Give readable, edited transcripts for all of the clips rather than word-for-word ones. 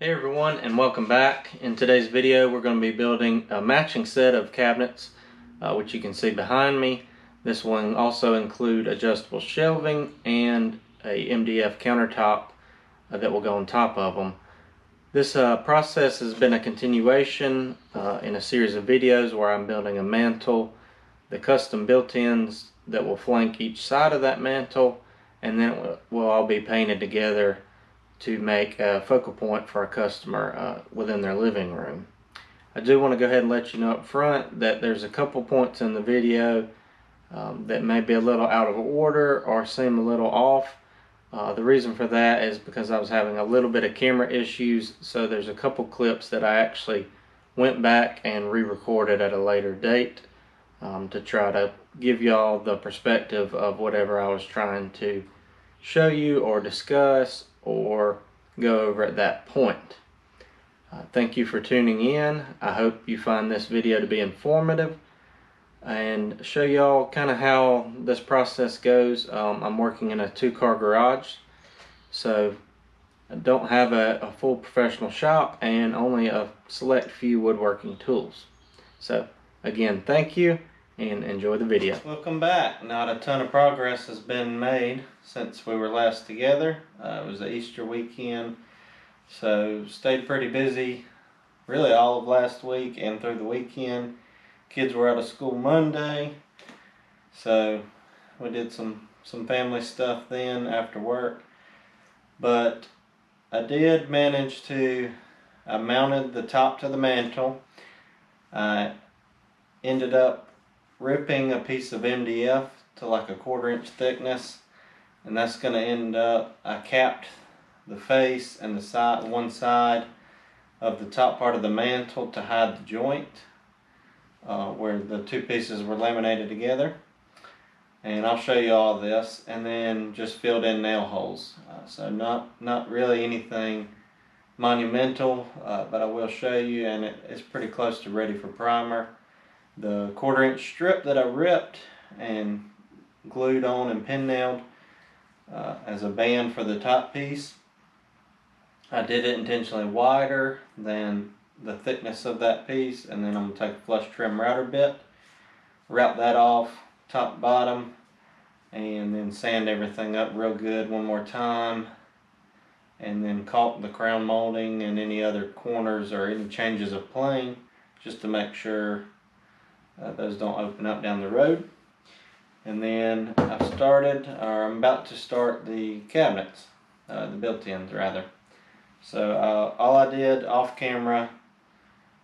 Hey everyone, and welcome back. In today's video we're going to be building a matching set of cabinets, which you can see behind me. This one also include adjustable shelving and a MDF countertop that will go on top of them. This process has been a continuation in a series of videos where I'm building a mantle, the custom built-ins that will flank each side of that mantle, and then it will all be painted together to make a focal point for a customer within their living room. I do want to go ahead and let you know up front that there's a couple points in the video that may be a little out of order or seem a little off. The reason for that is because I was having a little bit of camera issues, so there's a couple clips that I actually went back and re-recorded at a later date to try to give y'all the perspective of whatever I was trying to show you or discuss or go over at that point. Thank you for tuning in. I hope you find this video to be informative and show y'all kind of how this process goes. I'm working in a two-car garage, so I don't have a full professional shop and only a select few woodworking tools. So again, thank you and enjoy the video. Welcome back. Not a ton of progress has been made since we were last together. It was the Easter weekend, so stayed pretty busy really all of last week and through the weekend. Kids were out of school Monday, so we did some family stuff then after work. But I did manage to, I mounted the top to the mantle. I ended up ripping a piece of MDF to like a 1/4 inch thickness, and that's going to end up, I capped the face and the side, one side of the top part of the mantle to hide the joint where the two pieces were laminated together, and I'll show you all this, and then just filled in nail holes. So not really anything monumental, but I will show you, and it's pretty close to ready for primer. The 1/4 inch strip that I ripped and glued on and pin nailed as a band for the top piece, I did it intentionally wider than the thickness of that piece, and then I'm going to take a flush trim router bit, route that off top to bottom, and then sand everything up real good one more time, and then caulk the crown molding and any other corners or any changes of plane just to make sure those don't open up down the road. And then I'm about to start the cabinets, the built-ins rather. So all I did off camera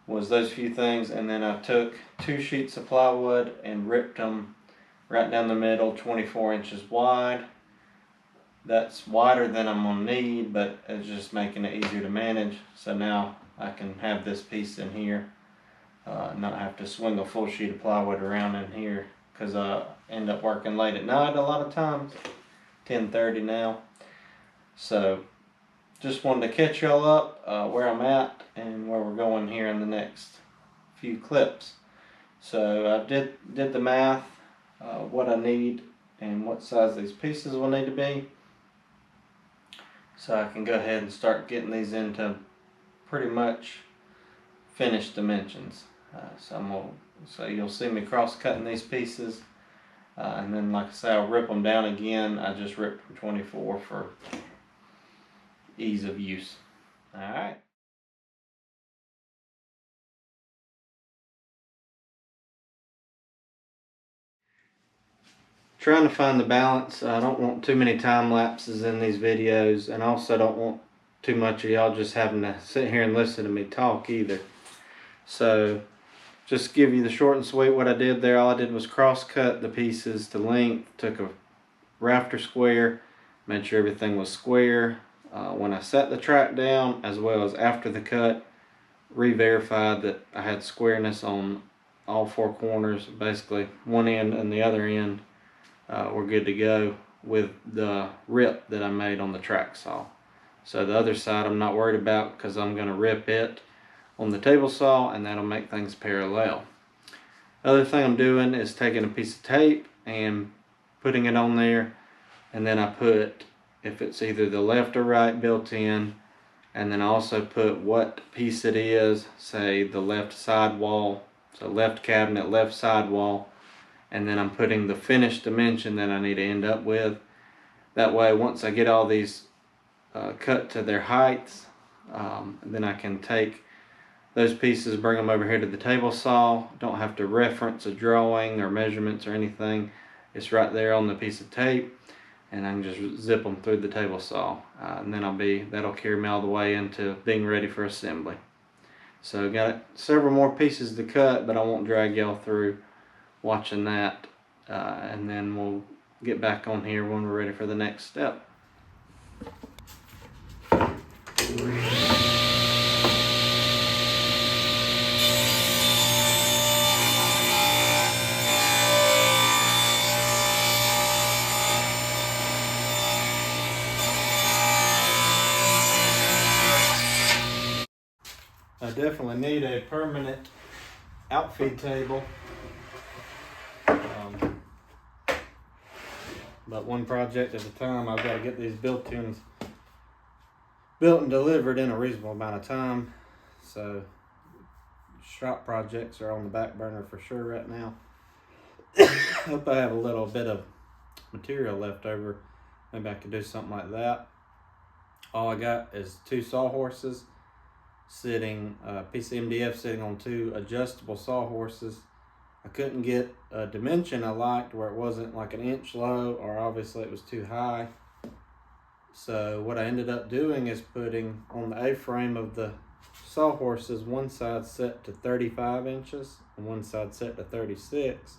was those few things, and then I took 2 sheets of plywood and ripped them right down the middle, 24 inches wide. That's wider than I'm gonna need, but it's just making it easier to manage. So now I can have this piece in here, not have to swing a full sheet of plywood around in here, because I end up working late at night a lot of times, 10:30 now. So just wanted to catch y'all up where I'm at and where we're going here in the next few clips. So I did the math, what I need and what size these pieces will need to be, so I can go ahead and start getting these into pretty much finished dimensions. So you'll see me cross-cutting these pieces, and then like I say, I'll rip them down again. I just ripped from 24 for ease of use. Alright. Trying to find the balance. I don't want too many time lapses in these videos, and also don't want too much of y'all just having to sit here and listen to me talk either. So just give you the short and sweet what I did there. All I did was cross cut the pieces to length, took a rafter square, made sure everything was square. When I set the track down, as well as after the cut, re-verified that I had squareness on all 4 corners. Basically one end and the other end were good to go with the rip that I made on the track saw. So the other side I'm not worried about, because I'm going to rip it on the table saw, and that'll make things parallel. Other thing I'm doing is taking a piece of tape and putting it on there, and then I put, if it's either the left or right built-in, and then I also put what piece it is, say the left side wall, so left cabinet, left side wall, and then I'm putting the finished dimension that I need to end up with. That way, once I get all these cut to their heights, then I can take those pieces, bring them over here to the table saw. Don't have to reference a drawing or measurements or anything. It's right there on the piece of tape, and I can just zip them through the table saw, and then that'll carry me all the way into being ready for assembly. So got several more pieces to cut, but I won't drag y'all through watching that, and then we'll get back on here when we're ready for the next step. I definitely need a permanent outfeed table, but one project at a time. I've got to get these built-ins built and delivered in a reasonable amount of time, so shop projects are on the back burner for sure right now. Hope I have a little bit of material left over. Maybe I could do something like that. All I got is 2 sawhorses sitting, a piece of MDF sitting on 2 adjustable sawhorses. I couldn't get a dimension I liked where it wasn't like 1 inch low, or obviously it was too high. So what I ended up doing is putting on the A-frame of the sawhorses, one side set to 35 inches and one side set to 36.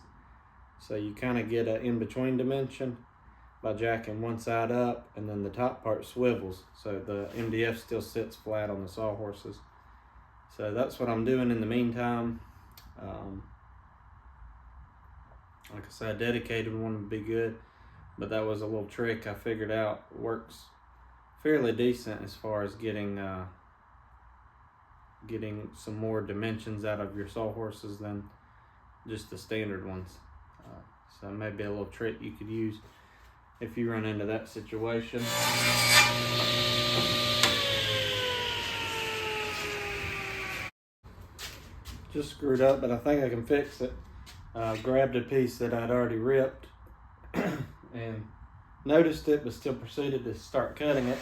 So you kind of get an in-between dimension by jacking one side up, and then the top part swivels, so the MDF still sits flat on the sawhorses. So that's what I'm doing in the meantime. Like I said, dedicated one would be good, but that was a little trick I figured out. Works fairly decent as far as getting some more dimensions out of your sawhorses than just the standard ones. So maybe a little trick you could use if you run into that situation. Just screwed up, but I think I can fix it. Grabbed a piece that I'd already ripped and noticed it, but still proceeded to start cutting it.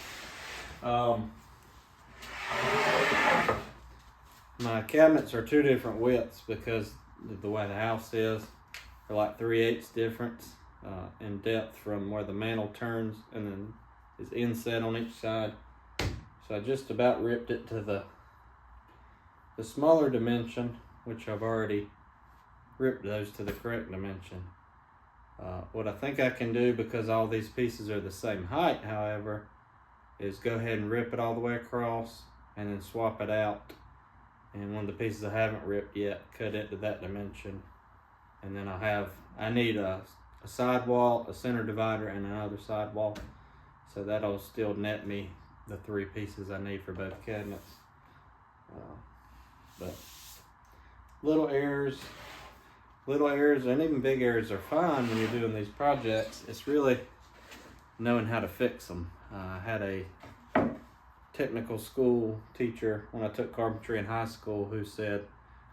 My cabinets are 2 different widths because of the way the house is. They're like 3/8 difference in depth from where the mantle turns and then is inset on each side. So I just about ripped it to the smaller dimension, which I've already ripped those to the correct dimension. What I think I can do, because all these pieces are the same height, however, is go ahead and rip it all the way across and then swap it out. And one of the pieces I haven't ripped yet, cut it to that dimension. And then I need a sidewall, a center divider, and another sidewall. So that'll still net me the 3 pieces I need for both cabinets. But little errors and even big errors are fine when you're doing these projects. It's really knowing how to fix them. I had a technical school teacher when I took carpentry in high school who said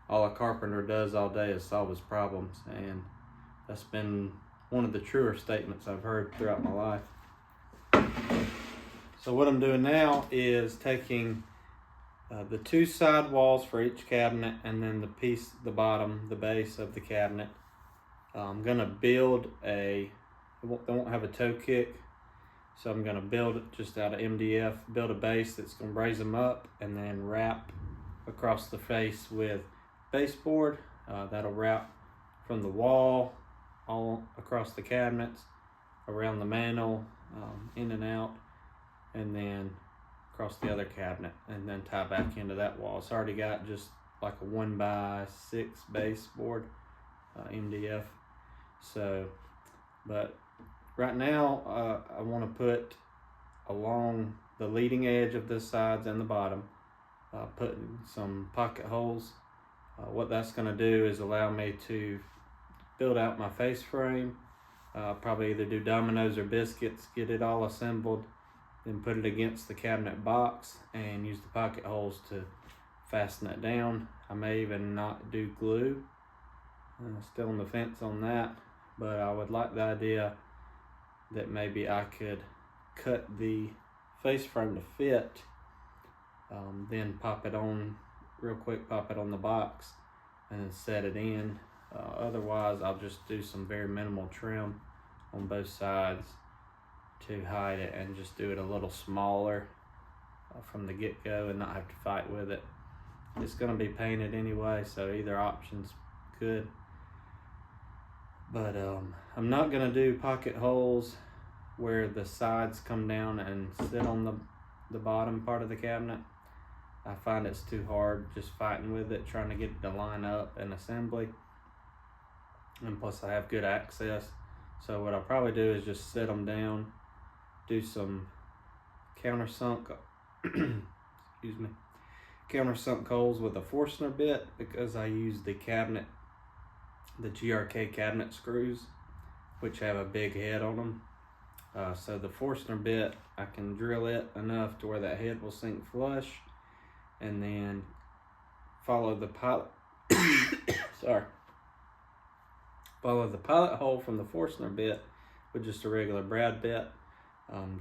all a carpenter does all day is solve his problems, and that's been one of the truer statements I've heard throughout my life. So what I'm doing now is taking the 2 side walls for each cabinet, and then the bottom, the base of the cabinet. I'm gonna build they won't have a toe kick, so I'm gonna build it just out of MDF, build a base that's gonna braze them up, and then wrap across the face with baseboard. That'll wrap from the wall all across the cabinets, around the mantle, in and out, and then across the other cabinet, and then tie back into that wall. It's already got just like a 1x6 baseboard, MDF. So, but right now I want to put along the leading edge of the sides and the bottom, putting some pocket holes. What that's going to do is allow me to build out my face frame, probably either do dominoes or biscuits, get it all assembled, then put it against the cabinet box and use the pocket holes to fasten it down. I may even not do glue. Still on the fence on that, but I would like the idea that maybe I could cut the face frame to fit, then pop it on real quick, pop it on the box, and then set it in. Otherwise, I'll just do some very minimal trim on both sides to hide it and just do it a little smaller from the get-go and not have to fight with it. It's going to be painted anyway, so either option's good. But I'm not going to do pocket holes where the sides come down and sit on the bottom part of the cabinet. I find it's too hard just fighting with it, trying to get it to line up in assembly. And plus I have good access. So what I'll probably do is just set them down, do some countersunk, excuse me, countersunk holes with a Forstner bit, because I use the GRK cabinet screws, which have a big head on them. So the Forstner bit, I can drill it enough to where that head will sink flush, and then follow the pilot follow the pilot hole from the Forstner bit with just a regular brad bit,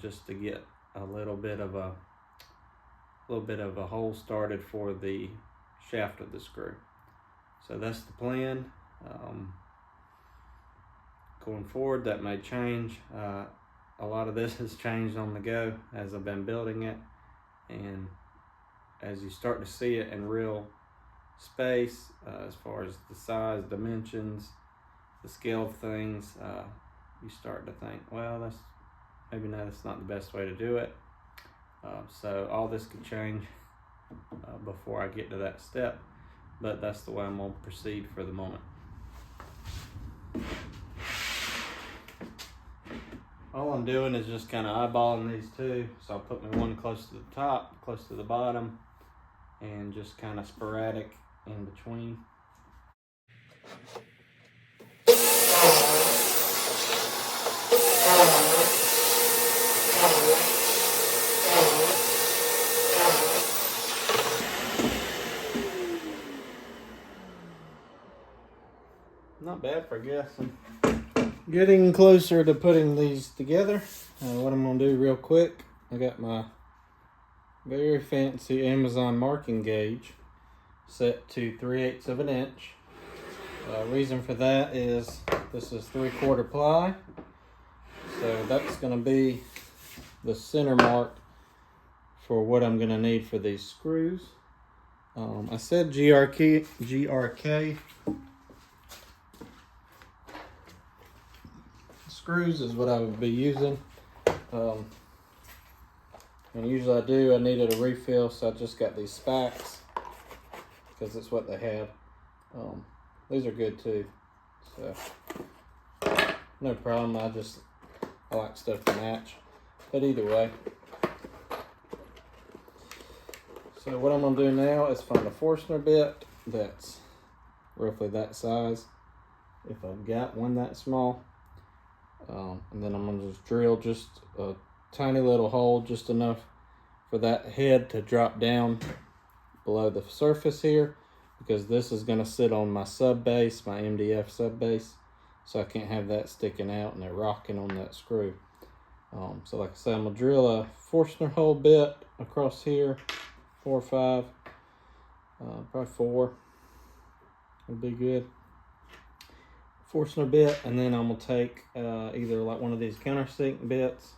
just to get a little bit of a hole started for the shaft of the screw. So that's the plan. Going forward, that may change. A lot of this has changed on the go as I've been building it, and as you start to see it in real space, as far as the size, dimensions, the scale of things, you start to think, well, that's not the best way to do it. So all this could change before I get to that step, but that's the way I'm going to proceed for the moment. All I'm doing is just kind of eyeballing these two. So I'll put my one close to the top, close to the bottom, and just kind of sporadic in between. Not bad for guessing. Getting closer to putting these together. What I'm going to do real quick, I got my very fancy Amazon marking gauge set to 3/8 of an inch. Reason for that is this is 3/4 ply, so that's going to be the center mark for what I'm going to need for these screws. I said GRK screws is what I would be using, and usually I needed a refill, so I just got these Spacks because it's what they have. These are good too, so no problem. I like stuff to match, but either way. So what I'm going to do now is find a Forstner bit that's roughly that size, if I've got one that small. And then I'm going to just drill just a tiny little hole, just enough for that head to drop down below the surface here, because this is going to sit on my sub base, my MDF sub base, so I can't have that sticking out and it rocking on that screw. So like I said, I'm going to drill a Forstner hole bit across here, 4 or 5, probably 4 would be good. Forstner bit, and then I'm going to take either like one of these countersink bits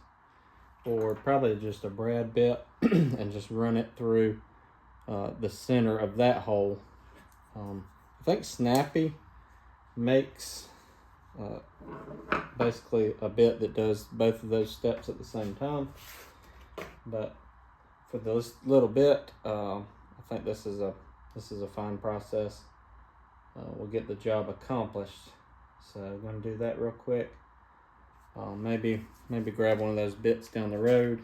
or probably just a brad bit and just run it through the center of that hole. I think Snappy makes basically a bit that does both of those steps at the same time, but for this little bit, I think this is a fine process. Will get the job accomplished. So I'm going to do that real quick. Maybe grab one of those bits down the road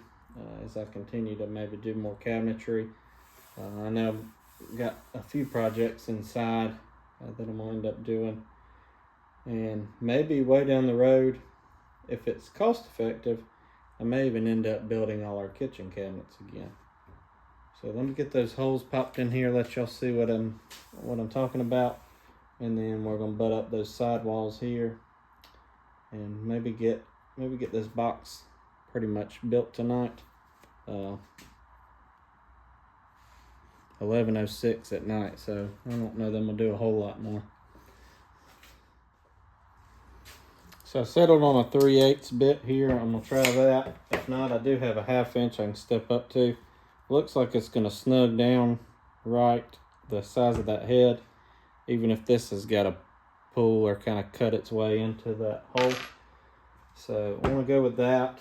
as I continue to maybe do more cabinetry. I know I've got a few projects inside that I'm going to end up doing. And maybe way down the road, if it's cost effective, I may even end up building all our kitchen cabinets again. So let me get those holes popped in here, let y'all see what I'm talking about. And then we're gonna butt up those side walls here and maybe get this box pretty much built tonight. 11:06 at night, so I don't know that I'm gonna do a whole lot more. So I settled on a 3/8 bit here. I'm gonna try that. If not, I do have a 1/2 inch I can step up to. Looks like it's gonna snug down right the size of that head, even if this has got to pull or kind of cut its way into that hole. So I want to go with that.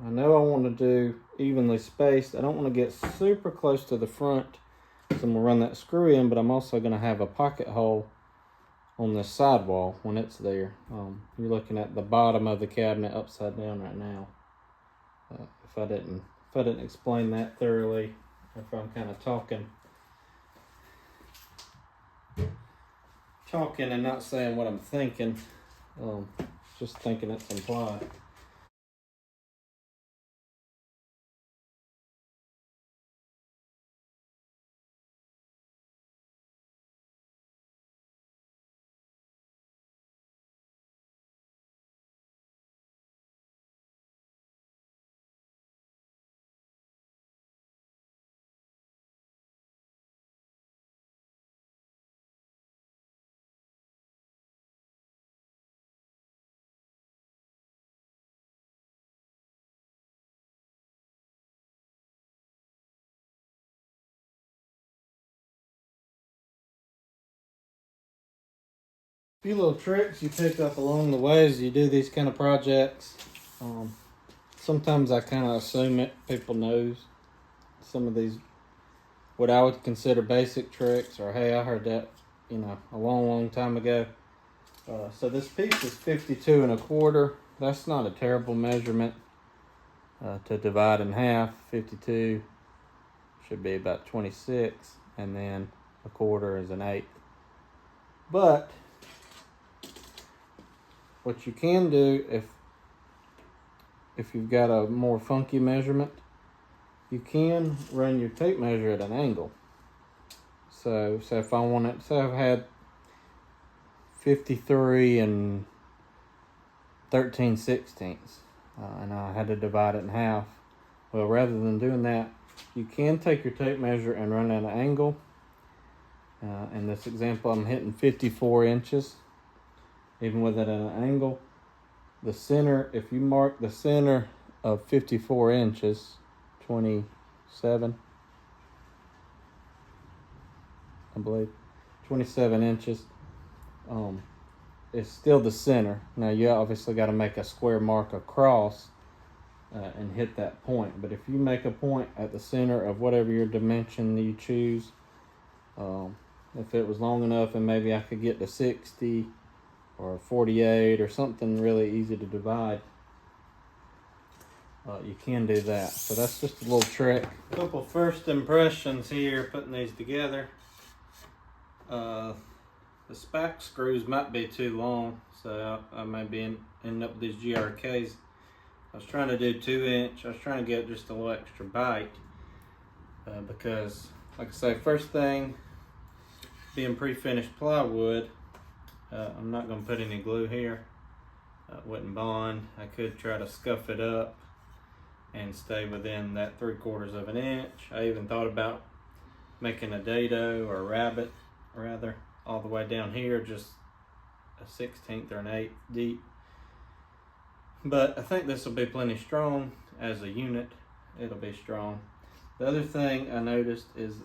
I know I want to do evenly spaced. I don't want to get super close to the front, so I'm gonna run that screw in, but I'm also gonna have a pocket hole on this sidewall when it's there. You're looking at the bottom of the cabinet upside down right now. If I didn't explain that thoroughly, if I'm kind of talking and not saying what I'm thinking, just thinking it's implied. A few little tricks you pick up along the way as you do these kind of projects. Sometimes I kind of assume it, people knows some of these, what I would consider basic tricks, or hey, I heard that, a long time ago. So this piece is 52 1/4. That's not a terrible measurement to divide in half. 52 should be about 26, and then 1/4 is an 1/8. But what you can do, if you've got a more funky measurement, you can run your tape measure at an angle. So if I want it, say I've had 53 13/16, and I had to divide it in half. Well, rather than doing that, you can take your tape measure and run at an angle. In this example, I'm hitting 54 inches, even with it at an angle. The center, if you mark the center of 54 inches, 27, I believe, 27 inches, it's still the center. Now you obviously got to make a square mark across and hit that point. But if you make a point at the center of whatever your dimension you choose, if it was long enough and maybe I could get to 60 or 48 or something really easy to divide, you can do that. So that's just a little trick. A couple first impressions here putting these together. The spack screws might be too long, so I may be end up with these GRKs. I was trying to do 2 inch. I was trying to get just a little extra bite because, like I say, first thing, being pre-finished plywood, I'm not going to put any glue here. Wouldn't bond. I could try to scuff it up and stay within that 3/4 of an inch. I even thought about making a dado or a rabbit, rather, all the way down here, just a 1/16 or an 1/8 deep. But I think this will be plenty strong as a unit. It'll be strong. The other thing I noticed is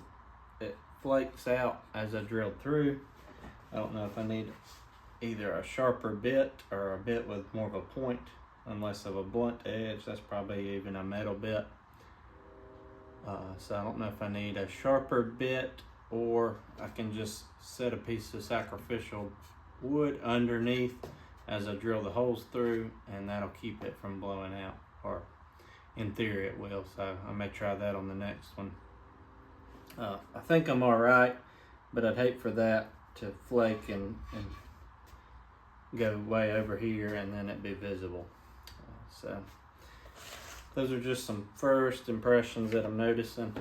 it flakes out as I drilled through. I don't know if I need either a sharper bit or a bit with more of a point, unless of a blunt edge. That's probably even a metal bit. So I don't know if I need a sharper bit, or I can just set a piece of sacrificial wood underneath as I drill the holes through, and that'll keep it from blowing out, or in theory it will. So I may try that on the next one. I think I'm all right, but I'd hate for that to flake and go way over here and then it be visible. So those are just some first impressions that I'm noticing.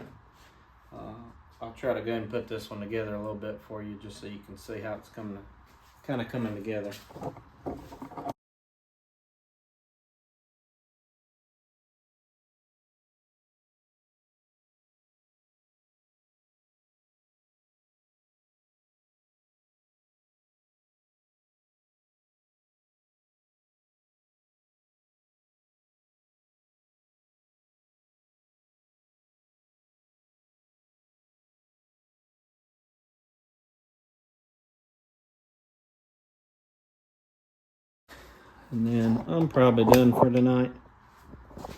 I'll try to go and put this one together a little bit for you just so you can see how it's kind of coming together. And then I'm probably done for tonight.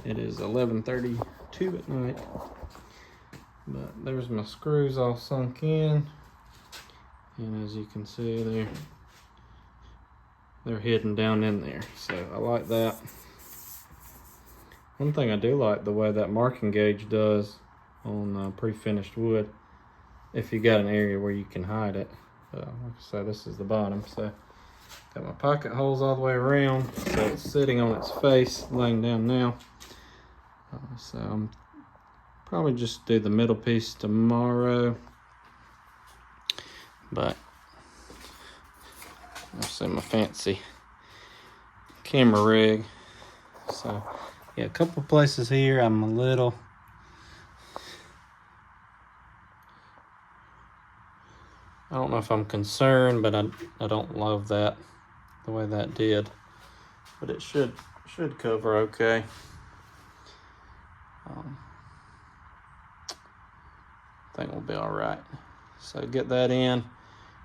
It is 11:32 at night. But there's my screws all sunk in. And as you can see, they're hidden down in there. So I like that. One thing I do like the way that marking gauge does on pre-finished wood, if you got an area where you can hide it. Like I said, this is the bottom, so got my pocket holes all the way around, so it's sitting on its face, laying down now. So I'm probably just do the middle piece tomorrow, but I'll see my fancy camera rig. So yeah, a couple places here I'm a little I don't know if I'm concerned, but I don't love that the way that did, but it should cover okay. I think we'll be all right. So get that in,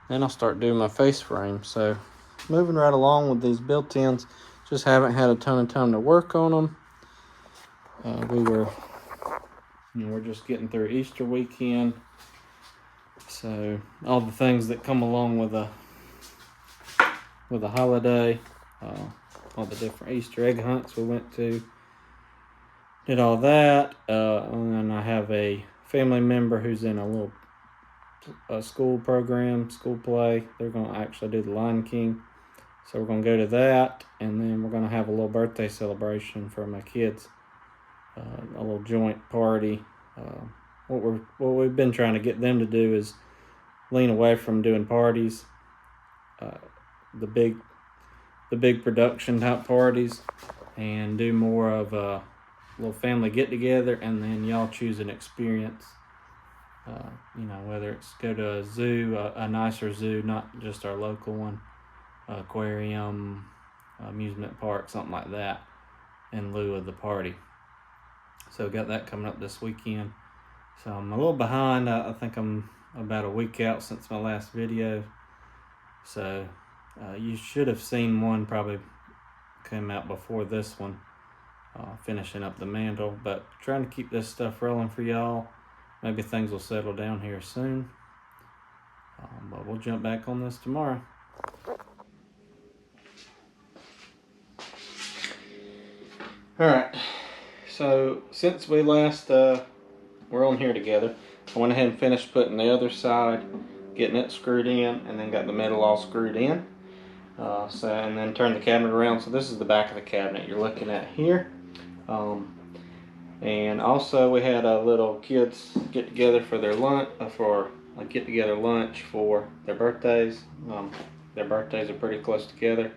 then I'll start doing my face frame. So moving right along with these built-ins, just haven't had a ton of time to work on them. We're just getting through Easter weekend, so all the things that come along with a holiday, all the different Easter egg hunts we went to, did all that, and then I have a family member who's in a little school program, school play. They're going to actually do the Lion King, so we're going to go to that, and then we're going to have a little birthday celebration for my kids, a little joint party. What we've been trying to get them to do is lean away from doing parties, the big production type parties, and do more of a little family get together, and then y'all choose an experience. Whether it's go to a zoo, a nicer zoo, not just our local one, aquarium, amusement park, something like that, in lieu of the party. So got that coming up this weekend. So I'm a little behind. I think I'm about a week out since my last video. So you should have seen one probably came out before this one, finishing up the mantle, but trying to keep this stuff rolling for y'all. Maybe things will settle down here soon, but we'll jump back on this tomorrow. All right, so since we last were on here together, I went ahead and finished putting the other side, getting it screwed in, and then got the middle all screwed in. And then turned the cabinet around. So this is the back of the cabinet you're looking at here. And also we had a little kids get together for their lunch, get together lunch for their birthdays. Their birthdays are pretty close together.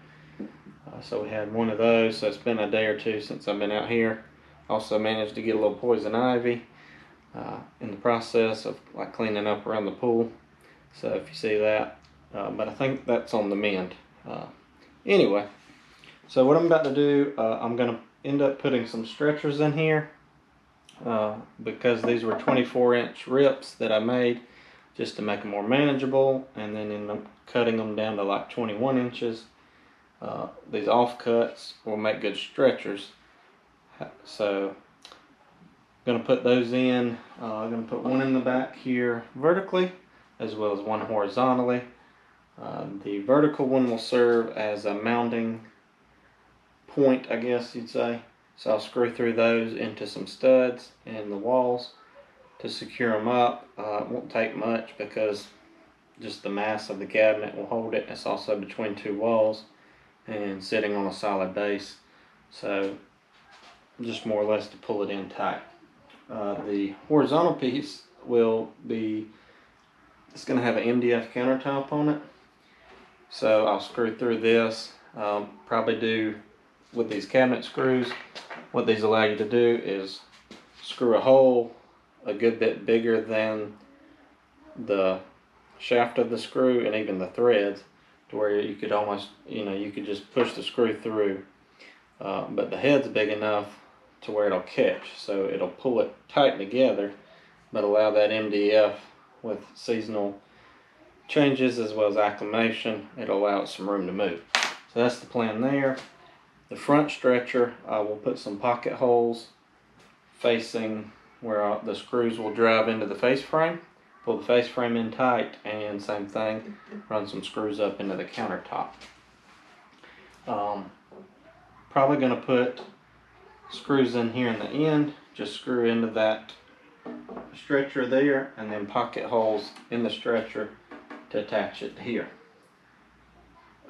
So we had one of those. So it's been a day or two since I've been out here. Also managed to get a little poison ivy in the process of cleaning up around the pool. So if you see that, but I think that's on the mend. Anyway, so what I'm about to do, I'm going to end up putting some stretchers in here, because these were 24-inch rips that I made just to make them more manageable, and then end up cutting them down to 21 inches. These offcuts will make good stretchers. So I'm going to put those in. I'm going to put one in the back here vertically, as well as one horizontally. The vertical one will serve as a mounting point, I guess you'd say. So I'll screw through those into some studs in the walls to secure them up. It won't take much because just the mass of the cabinet will hold it. It's also between two walls. and sitting on a solid base. So just more or less to pull it in tight. The horizontal piece will be, it's going to have an MDF countertop on it. So I'll screw through this, probably do with these cabinet screws. What these allow you to do is screw a hole a good bit bigger than the shaft of the screw and even the threads, to where you could almost, you could just push the screw through. But the head's big enough to where it'll catch, so it'll pull it tight together, but allow that MDF with seasonal changes as well as acclimation, it'll allow it some room to move. So that's the plan there. The front stretcher, I will put some pocket holes facing where the screws will drive into the face frame. Pull the face frame in tight, and same thing, run some screws up into the countertop. Probably going to put screws in here in the end, just screw into that stretcher there, and then pocket holes in the stretcher to attach it here.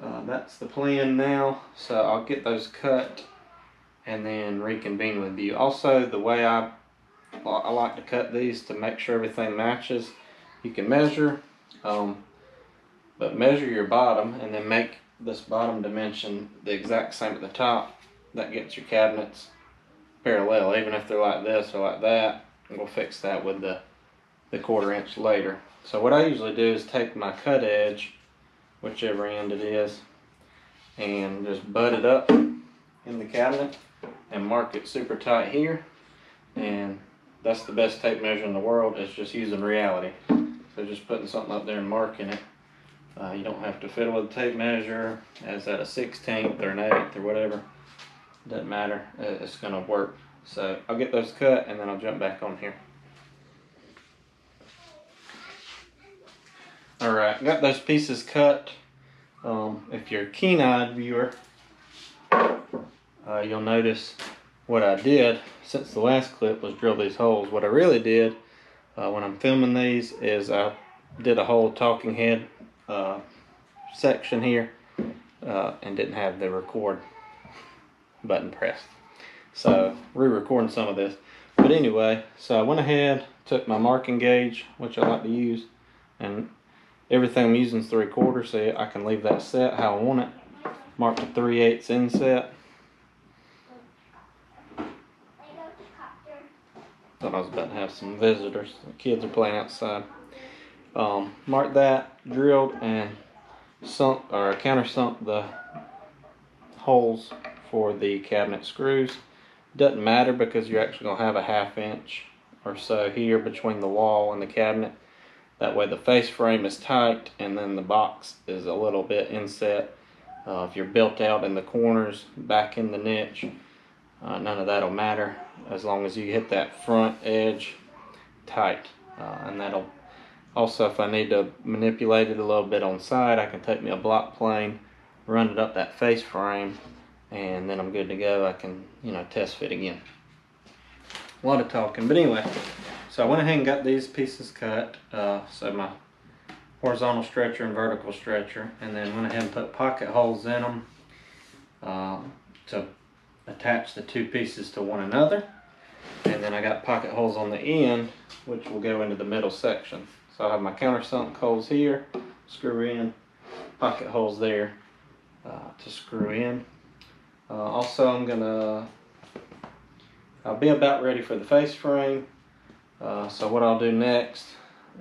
That's the plan now, so I'll get those cut and then reconvene with you. Also, the way I like to cut these to make sure everything matches, you can measure, but measure your bottom and then make this bottom dimension the exact same at the top. That gets your cabinets parallel, even if they're like this or like that. And we'll fix that with the 1/4 inch later. So what I usually do is take my cut edge, whichever end it is, and just butt it up in the cabinet and mark it super tight here. And that's the best tape measure in the world, is just using reality. So just putting something up there and marking it. You don't have to fiddle with a tape measure as at a 1/16 or an 1/8 or whatever. Doesn't matter, it's gonna work. So I'll get those cut and then I'll jump back on here. Alright, got those pieces cut. If you're a keen-eyed viewer, you'll notice what I did since the last clip was drill these holes. What I really did when I'm filming these is I did a whole talking head section here and didn't have the record button pressed. So re-recording some of this. But anyway, so I went ahead, took my marking gauge, which I like to use, and everything I'm using is 3/4, so I can leave that set how I want it. Mark the 3/8 inset. Thought I was about to have some visitors. The kids are playing outside. Mark that, drilled, and countersunk the holes for the cabinet screws. Doesn't matter because you're actually going to have a 1/2 inch or so here between the wall and the cabinet. That way the face frame is tight and then the box is a little bit inset. If you're built out in the corners, back in the niche, none of that'll matter as long as you hit that front edge tight. And that'll also, if I need to manipulate it a little bit on side, I can take me a block plane, run it up that face frame, and then I'm good to go. I can, test fit again. A lot of talking, but anyway, so I went ahead and got these pieces cut. So my horizontal stretcher and vertical stretcher, and then went ahead and put pocket holes in them to attach the two pieces to one another. And then I got pocket holes on the end, which will go into the middle section. So I have my countersunk holes here, screw in, pocket holes there to screw in. Also, I'll be about ready for the face frame. So what I'll do next,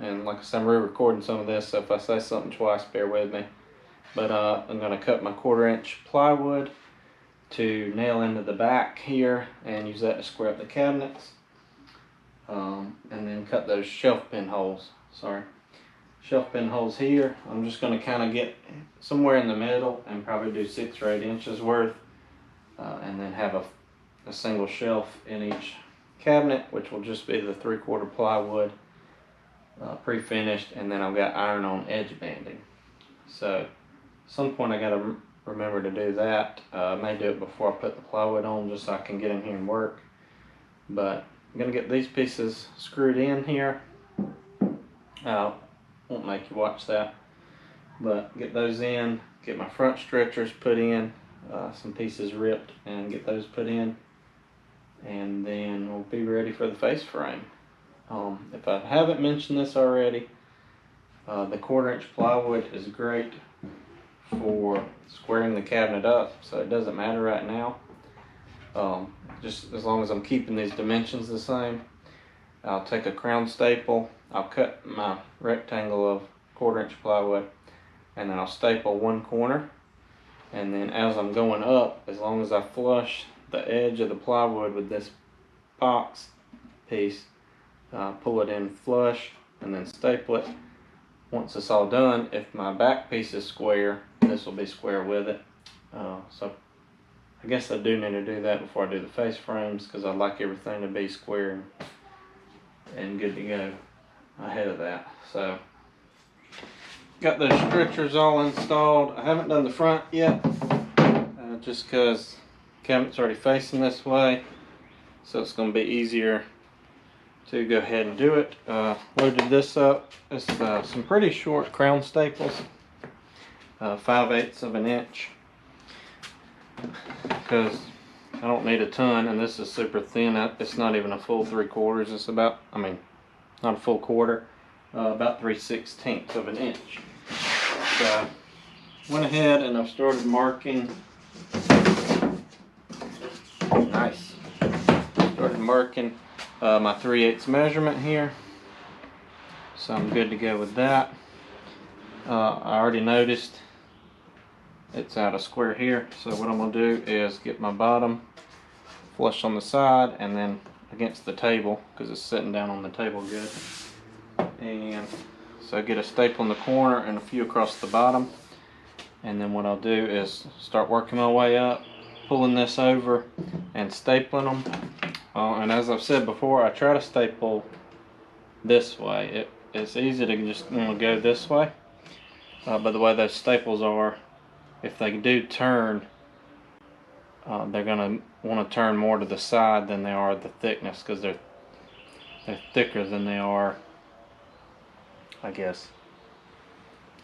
and like I said, I'm re-recording some of this, so if I say something twice, bear with me. But I'm going to cut my 1/4 inch plywood to nail into the back here and use that to square up the cabinets. And then cut those shelf pin holes. Shelf pin holes here. I'm just going to kind of get somewhere in the middle and probably do 6 or 8 inches worth. And then have a single shelf in each cabinet, which will just be the 3/4 plywood pre-finished, and then I've got iron-on edge banding. So at some point I got to remember to do that. I may do it before I put the plywood on, just so I can get in here and work. But I'm going to get these pieces screwed in here. Won't make you watch that, but get those in, get my front stretchers put in, some pieces ripped and get those put in, and then we'll be ready for the face frame. If I haven't mentioned this already, the 1/4" plywood is great for squaring the cabinet up, so it doesn't matter right now. Just as long as I'm keeping these dimensions the same. I'll take a crown staple, I'll cut my rectangle of 1/4" plywood, and then I'll staple one corner, and then as I'm going up, as long as I flush the edge of the plywood with this box piece, pull it in flush and then staple it. Once it's all done, if my back piece is square, this will be square with it. So I guess I do need to do that before I do the face frames, because I like everything to be square and good to go ahead of that. So got those stretchers all installed. I haven't done the front yet, just because the cabinet's already facing this way, so it's going to be easier to go ahead and do it. Loaded this up. It's some pretty short crown staples, 5/8 of an inch, because I don't need a ton, and this is super thin. It's not even a full 3/4. It's about, I mean, not a full quarter, about 3/16 of an inch. So went ahead and I've started marking. Nice. Started marking my 3/8 measurement here, so I'm good to go with that. I already noticed it's out of square here, so what I'm going to do is get my bottom flush on the side and then against the table, because it's sitting down on the table good. And so I get a staple in the corner and a few across the bottom, and then what I'll do is start working my way up, pulling this over and stapling them. And as I've said before, I try to staple this way. It's easy to just go this way, but the way those staples are, if they do turn, they're going to want to turn more to the side than they are the thickness, because they're thicker than they are, I guess,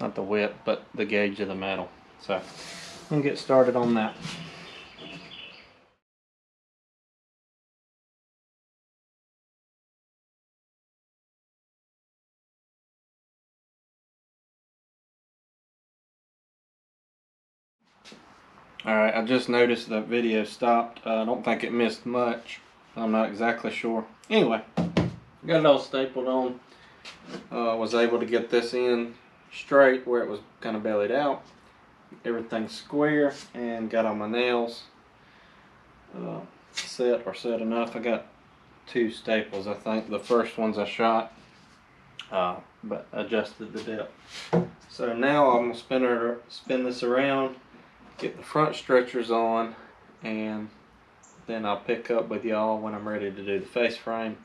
not the width, but the gauge of the metal. So I'm going to get started on that. Alright, I just noticed the video stopped. I don't think it missed much. I'm not exactly sure. Anyway, got it all stapled on. Was able to get this in straight where it was kind of bellied out. Everything's square, and got all my nails set enough. I got 2 staples, I think. The first ones I shot, but adjusted the depth. So now I'm going to spin this around, get the front stretchers on, and then I'll pick up with y'all when I'm ready to do the face frame.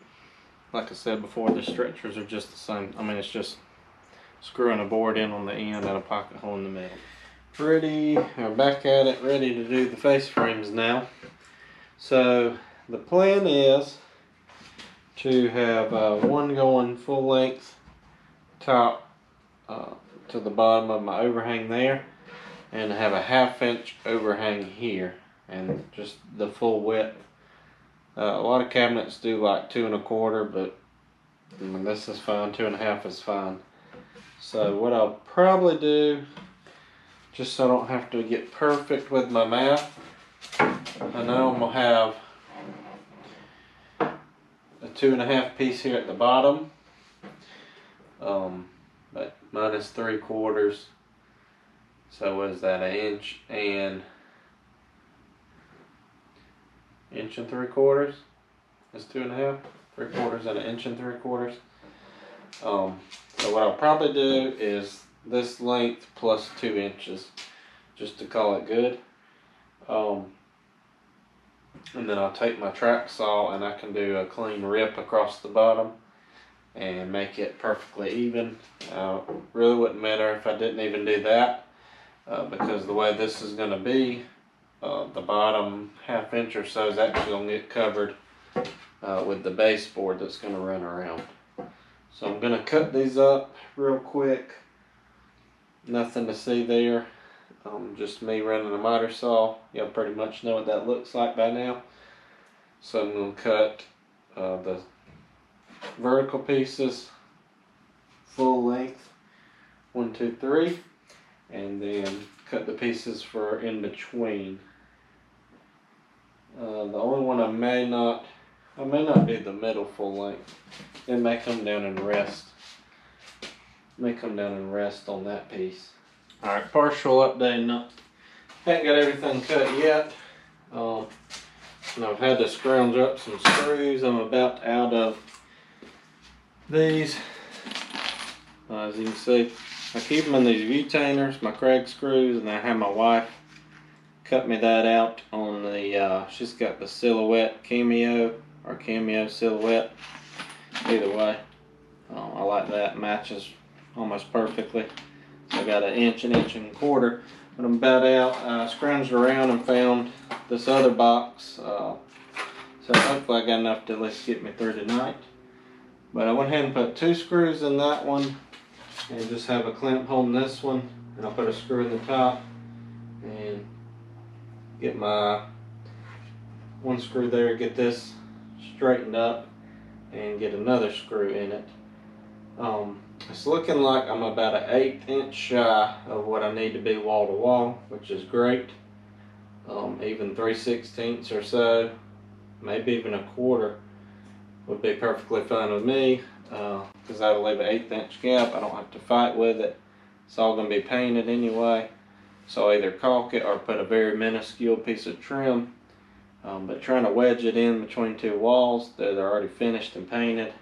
Like I said before, the stretchers are just the same. I mean, it's just screwing a board in on the end and a pocket hole in the middle. We're back at it, ready to do the face frames now. So the plan is to have one going full length top to the bottom of my overhang there, and have a 1/2 inch overhang here, and just the full width. A lot of cabinets do like 2 1/4, but I mean, this is fine. 2 1/2 is fine. So what I'll probably do, just so I don't have to get perfect with my math, I know I'm gonna have a 2 1/2 piece here at the bottom, but minus 3/4. So what is that, an inch and 3/4? That's 2 1/2. 3/4 and an inch and 3/4. So what I'll probably do is this length plus 2 inches, just to call it good. And then I'll take my track saw and I can do a clean rip across the bottom and make it perfectly even. Really wouldn't matter if I didn't even do that, because the way this is going to be, the bottom 1/2 inch or so is actually going to get covered with the baseboard that's going to run around. So I'm going to cut these up real quick. Nothing to see there. Just me running a miter saw. Y'all pretty much know what that looks like by now. So I'm going to cut the vertical pieces full length, 1, 2, 3, and then cut the pieces for in between. The only one I may not do the middle full length. It may come down and rest. On that piece. Alright, partial update. Haven't got everything cut yet. And I've had to scrounge up some screws. I'm about out of these. As you can see, I keep them in these V-tainers, my Craig screws, and I have my wife cut me that out on the, she's got the Silhouette Cameo, or Cameo Silhouette. Either way, I like that, matches almost perfectly. So I got an inch and a quarter. But I'm about out. I scrounged around and found this other box. So hopefully I got enough to at least get me through tonight. But I went ahead and put 2 screws in that one. And just have a clamp holding this one. And I'll put a screw in the top. And get my 1 screw there. Get this straightened up. And get another screw in it. It's looking like I'm about an 1/8 inch shy of what I need to be wall to wall, which is great. Even 3/16 or so, maybe even a quarter would be perfectly fine with me, because that'll leave an 1/8 inch gap. I don't have to fight with it. It's all going to be painted anyway, so I'll either caulk it or put a very minuscule piece of trim. But trying to wedge it in between 2 walls, they're already finished and painted.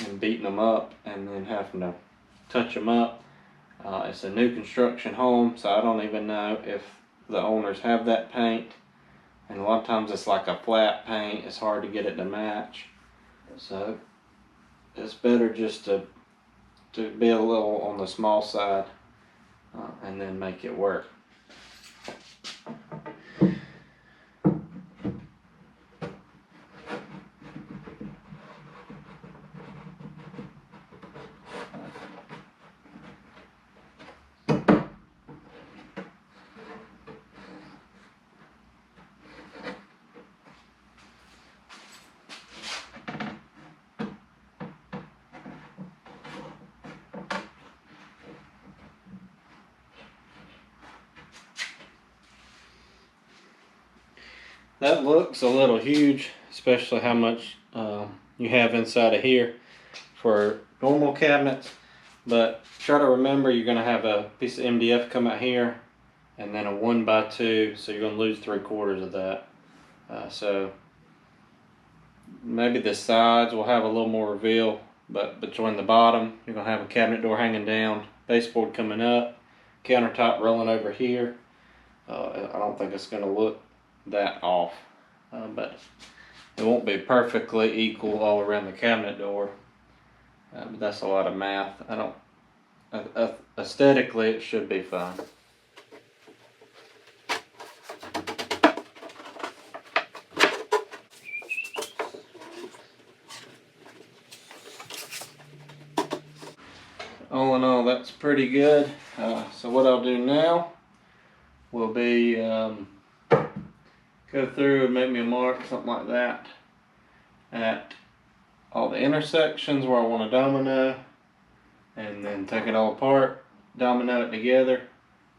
And beating them up and then having to touch them up. It's a new construction home, so I don't even know if the owners have that paint. And a lot of times it's like a flat paint. It's hard to get it to match. So it's better just to be a little on the small side and then make it work. That looks a little huge, especially how much you have inside of here for normal cabinets. But try to remember you're going to have a piece of MDF come out here and then a 1x2, so you're going to lose 3/4 of that. So maybe the sides will have a little more reveal, but between the bottom, you're going to have a cabinet door hanging down, baseboard coming up, countertop rolling over here. I don't think it's going to look that off, but it won't be perfectly equal all around the cabinet door, but that's a lot of math. Aesthetically it should be fine. All in all, that's pretty good. So what I'll do now will be go through and make me a mark, something like that, at all the intersections where I want a domino, and then take it all apart, domino it together.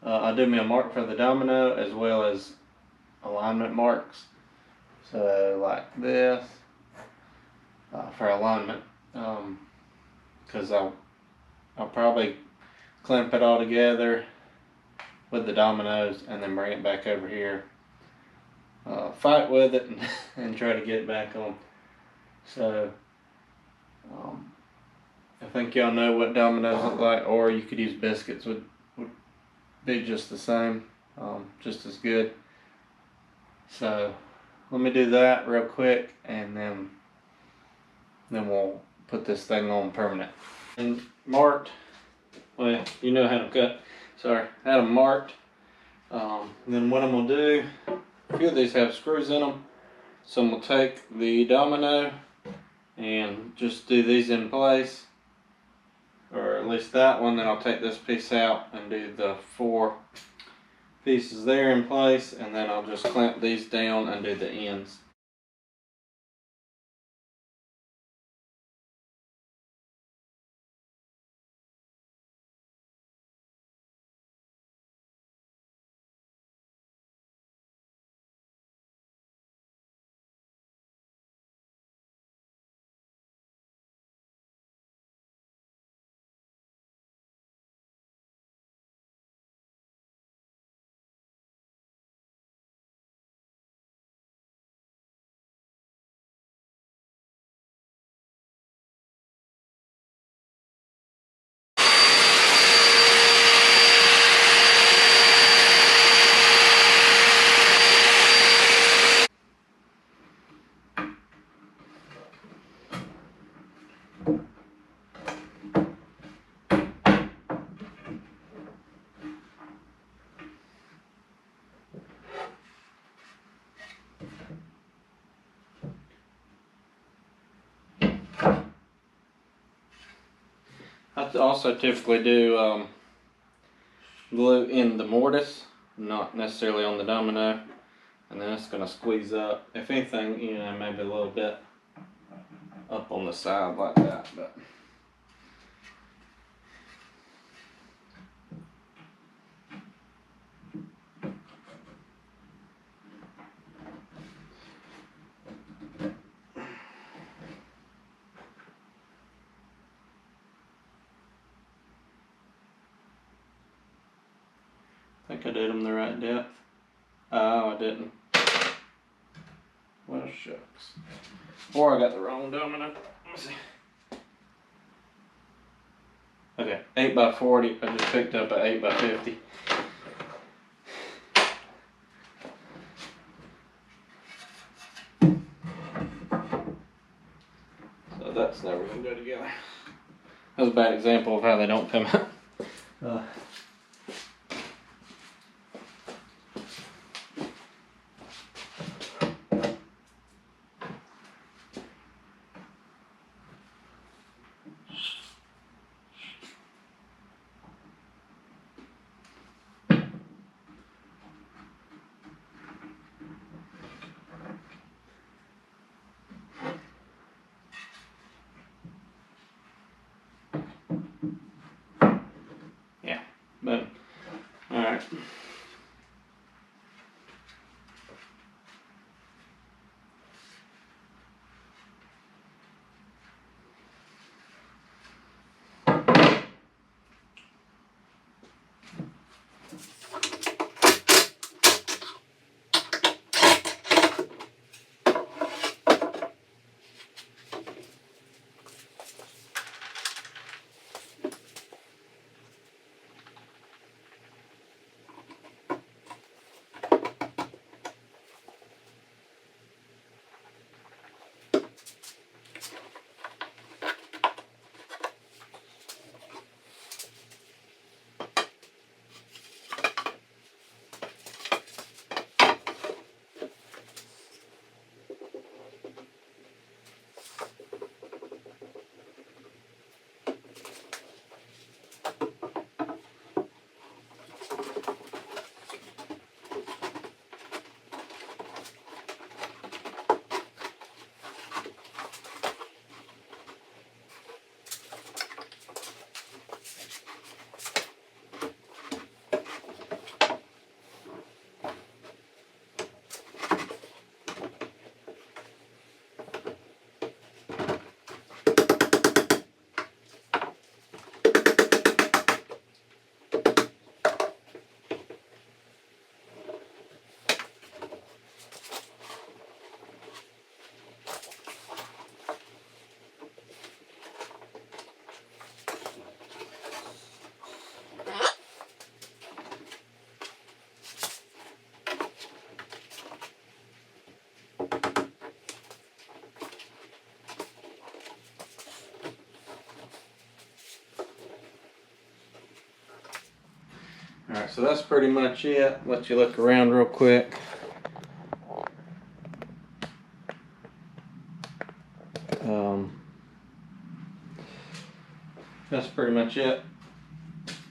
I'll do me a mark for the domino as well as alignment marks. So like this, for alignment, because I'll probably clamp it all together with the dominoes and then bring it back over here. Fight with it and try to get it back on. So I think y'all know what dominoes look like, or you could use biscuits, would be just the same, just as good. So let me do that real quick, and then we'll put this thing on permanent. And marked, well, you know how to cut. Sorry, I had them marked. Then what I'm gonna do, a few of these have screws in them, so I'm gonna take the domino and just do these in place, or at least that one. Then I'll take this piece out and do the 4 pieces there in place, and then I'll just clamp these down and do the ends. I also typically do glue in the mortise, not necessarily on the domino, and then it's going to squeeze up. If anything, you know, maybe a little bit up on the side like that, but. I think I did them the right depth. Oh, I didn't. Well, shucks. Or I got the wrong domino. Let me see. Okay, 8x40. I just picked up an 8x50. So that's never going to go together. That was a bad example of how they don't come out. Yeah, but all right. Alright, so that's pretty much it. Let you look around real quick. that's pretty much it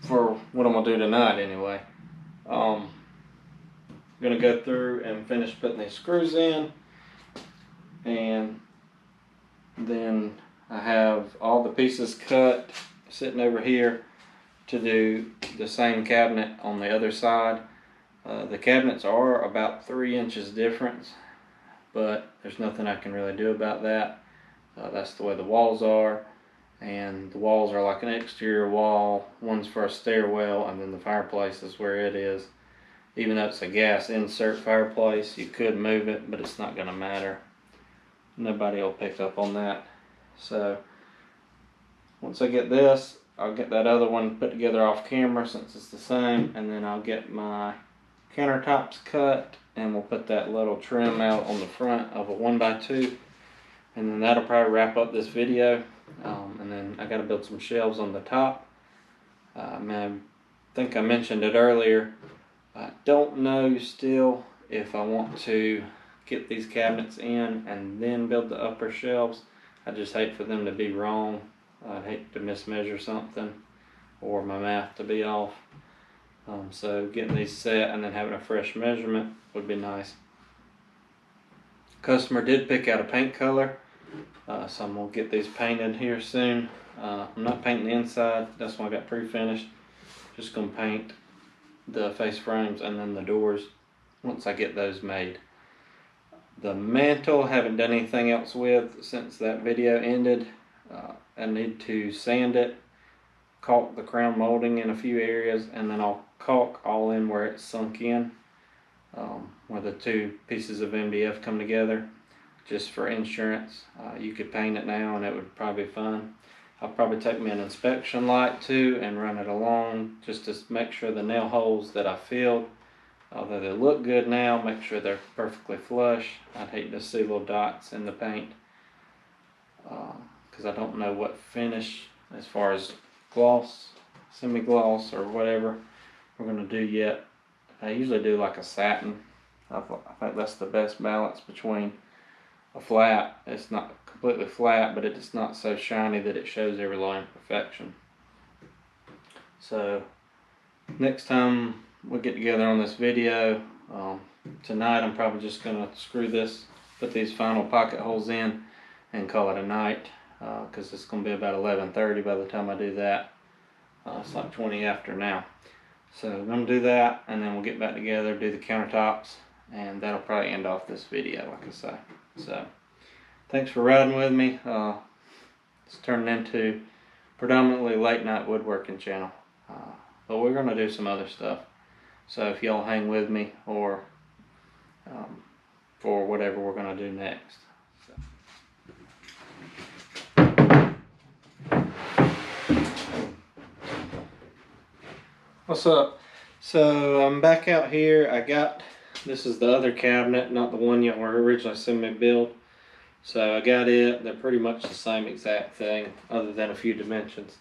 for what I'm gonna do tonight anyway. I'm gonna go through and finish putting these screws in, and then I have all the pieces cut sitting over here to do the same cabinet on the other side. The cabinets are about 3 inches difference, but there's nothing I can really do about that. That's the way the walls are, and the walls are like an exterior wall. One's for a stairwell, and then the fireplace is where it is. Even though it's a gas insert fireplace, you could move it, but it's not going to matter. Nobody will pick up on that. So once I get this, I'll get that other one put together off camera since it's the same, and then I'll get my countertops cut, and we'll put that little trim out on the front of a 1x2, and then that'll probably wrap up this video. And then I got to build some shelves on the top. I think I mentioned it earlier. I don't know still if I want to get these cabinets in and then build the upper shelves. I just hate for them to be wrong. I'd hate to mismeasure something or my math to be off. So getting these set and then having a fresh measurement would be nice. Customer did pick out a paint color, so I'm going to get these painted here soon. I'm not painting the inside, that's why I got pre-finished. Just going to paint the face frames and then the doors once I get those made. The mantle I haven't done anything else with since that video ended. I need to sand it, caulk the crown molding in a few areas, and then I'll caulk all in where it's sunk in, where the two pieces of MDF come together, just for insurance. You could paint it now and it would probably be fun. I'll probably take me an inspection light too and run it along just to make sure the nail holes that I filled, although they look good now, make sure they're perfectly flush. I'd hate to see little dots in the paint, because I don't know what finish as far as gloss, semi-gloss or whatever we're going to do yet. I usually do like a satin. I think that's the best balance between a flat. It's not completely flat, but it's not so shiny that it shows every little imperfection. So next time we get together on this video, tonight I'm probably just going to screw this, put these final pocket holes in and call it a night, because it's going to be about 11:30 by the time I do that. It's like 20 after now. So I'm going to do that, and then we'll get back together, do the countertops, and that'll probably end off this video, like I say. So thanks for riding with me. It's turning into predominantly late night woodworking channel, but we're going to do some other stuff. So if y'all hang with me, or for whatever we're going to do next. What's up? So I'm back out here. This is the other cabinet, not the one y'all were originally seeing me build. So I got it. They're pretty much the same exact thing, other than a few dimensions.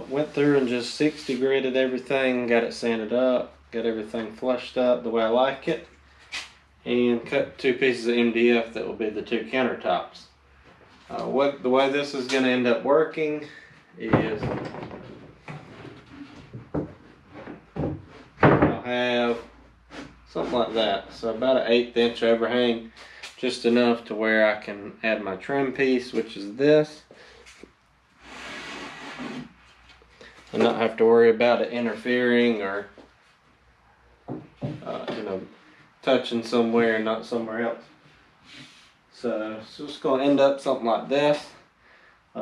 Went through and just 60 gridded everything, got it sanded up, got everything flushed up the way I like it, and cut 2 pieces of MDF that will be the 2 countertops. The way this is going to end up working is I'll have something like that, so about an 1/8 inch overhang, just enough to where I can add my trim piece, which is this, and not have to worry about it interfering or touching somewhere and not somewhere else. So it's just going to end up something like this,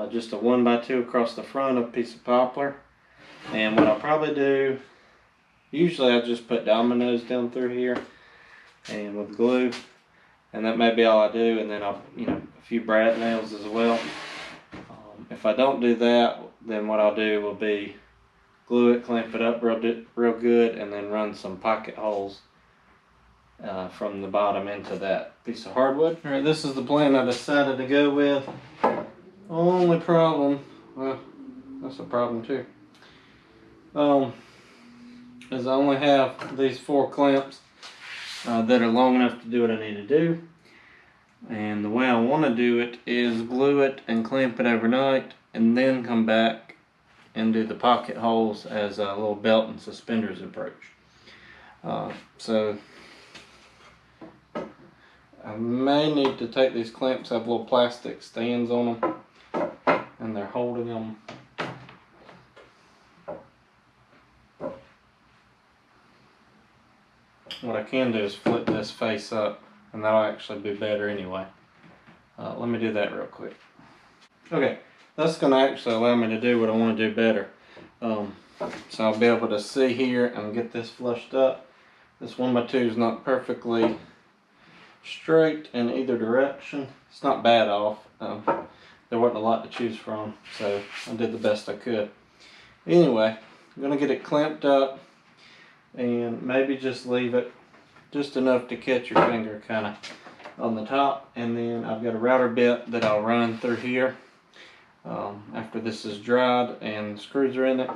just a 1x2 across the front of a piece of poplar. And what I'll probably do, usually I just put dominoes down through here and with glue, and that may be all I do, and then I'll, a few brad nails as well. If I don't do that, then what I'll do will be glue it, clamp it up real good, and then run some pocket holes from the bottom into that piece of hardwood. All right, this is the plan I decided to go with. Only problem, well, that's a problem too, is I only have these 4 clamps that are long enough to do what I need to do. And the way I want to do it is glue it and clamp it overnight, and then come back and do the pocket holes as a little belt and suspenders approach. So I may need to take these clamps, have little plastic stands on them, and they're holding them. What I can do is flip this face up, and that'll actually be better anyway. Let me do that real quick. Okay, that's going to actually allow me to do what I want to do better. So I'll be able to see here and get this flushed up. This 1x2 is not perfectly straight in either direction. It's not bad off. There wasn't a lot to choose from, so I did the best I could. Anyway, I'm going to get it clamped up and maybe just leave it just enough to catch your finger kind of on the top, and then I've got a router bit that I'll run through here after this is dried and the screws are in it,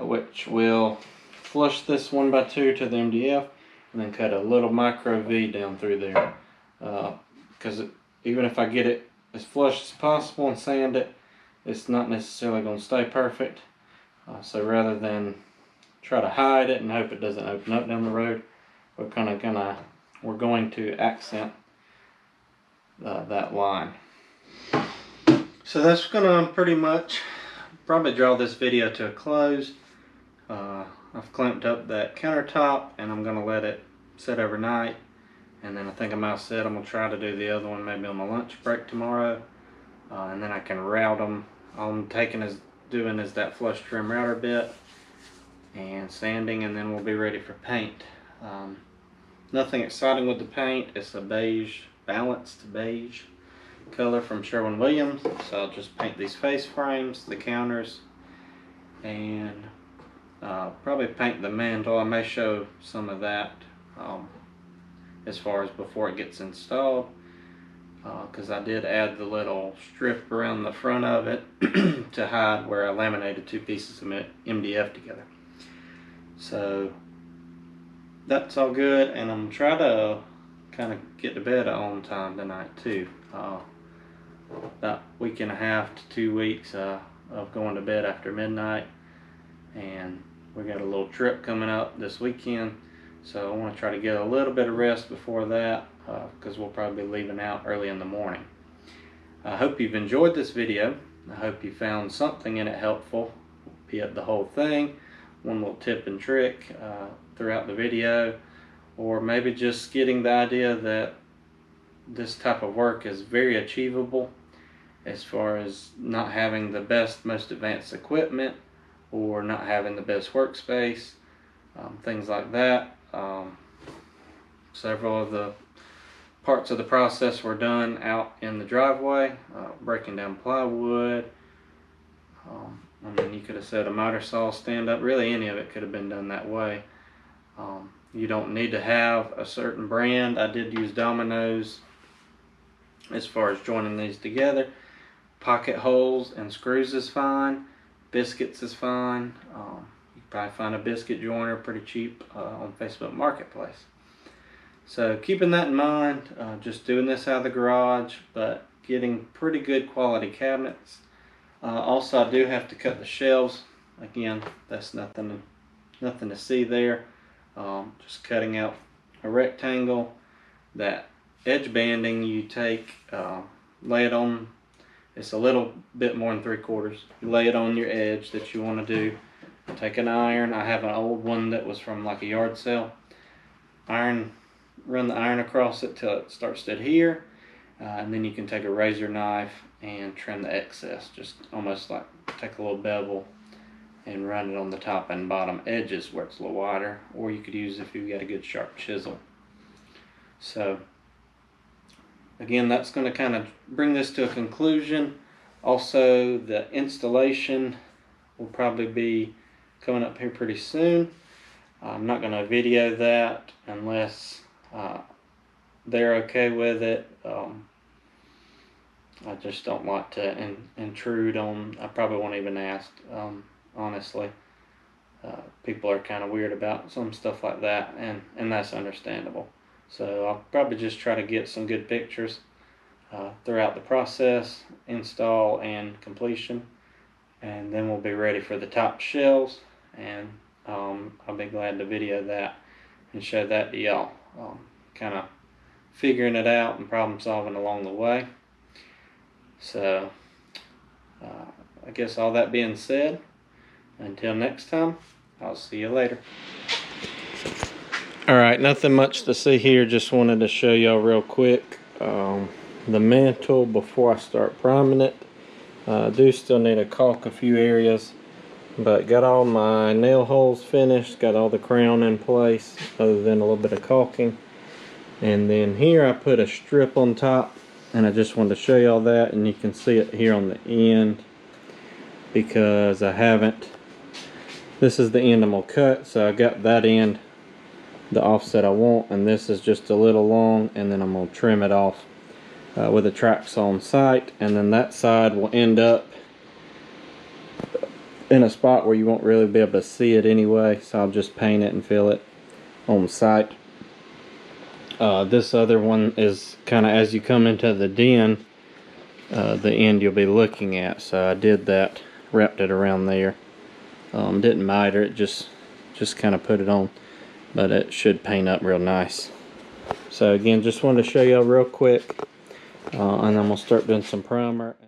which will flush this 1x2 to the MDF and then cut a little micro V down through there, because even if I get it as flush as possible and sand it, it's not necessarily going to stay perfect. So rather than try to hide it and hope it doesn't open up down the road, we're going to accent that line. So that's gonna pretty much probably draw this video to a close. I've clamped up that countertop and I'm gonna let it sit overnight, and then I think I'm all set. I'm gonna try to do the other one maybe on my lunch break tomorrow, and then I can route them. All I'm doing is that flush trim router bit and sanding, and then we'll be ready for paint. Nothing exciting with the paint. It's a beige, balanced beige color from Sherwin-Williams. So I'll just paint these face frames, the counters, and probably paint the mantle. I may show some of that as far as before it gets installed, because I did add the little strip around the front of it to hide where I laminated two pieces of MDF together. So that's all good, and I'm trying to kind of get to bed on time tonight too. About a week and a half to 2 weeks of going to bed after midnight, and we got a little trip coming up this weekend, so I want to try to get a little bit of rest before that, because we'll probably be leaving out early in the morning. I hope you've enjoyed this video. I hope you found something in it helpful, be it the whole thing, one little tip and trick throughout the video, or maybe just getting the idea that this type of work is very achievable as far as not having the best, most advanced equipment or not having the best workspace, things like that. Several of the parts of the process were done out in the driveway, breaking down plywood. I mean, you could have set a miter saw stand up. Really, any of it could have been done that way. You don't need to have a certain brand. I did use Domino's as far as joining these together. Pocket holes and screws is fine. Biscuits is fine. You can probably find a biscuit joiner pretty cheap on Facebook Marketplace. So keeping that in mind, just doing this out of the garage, but getting pretty good quality cabinets. Also, I do have to cut the shelves. Again, that's nothing to see there. Just cutting out a rectangle. That edge banding you take, lay it on. It's a little bit more than 3/4. You lay it on your edge that you want to do. Take an iron. I have an old one that was from like a yard sale. Run the iron across it till it starts to adhere, and then you can take a razor knife and trim the excess. Just almost like take a little bevel and run it on the top and bottom edges where it's a little wider, or you could use if you've got a good sharp chisel. So again, that's going to kind of bring this to a conclusion. Also, the installation will probably be coming up here pretty soon. I'm not going to video that unless they're okay with it. I just don't like to intrude on. I probably won't even ask, honestly. People are kind of weird about some stuff like that, and that's understandable. So I'll probably just try to get some good pictures throughout the process, install and completion, and then we'll be ready for the top shelves, and I'll be glad to video that and show that to y'all. Kind of figuring it out and problem solving along the way. So I guess all that being said, until next time, I'll see you later. Alright, nothing much to see here, just wanted to show y'all real quick the mantle before I start priming it. I do still need to caulk a few areas, but got all my nail holes finished, got all the crown in place other than a little bit of caulking. And then here I put a strip on top, and I just wanted to show y'all that, and you can see it here on the end because I haven't, this is the end I'm gonna cut, so I got that end the offset I want, and this is just a little long, and then I'm gonna trim it off with a track saw on site, and then that side will end up in a spot where you won't really be able to see it anyway, so I'll just paint it and fill it on site. This other one is kind of as you come into the den, the end you'll be looking at, so I did that, wrapped it around there. Didn't miter it, just kind of put it on, but it should paint up real nice. So again, just wanted to show y'all real quick, and I'm gonna start doing some primer.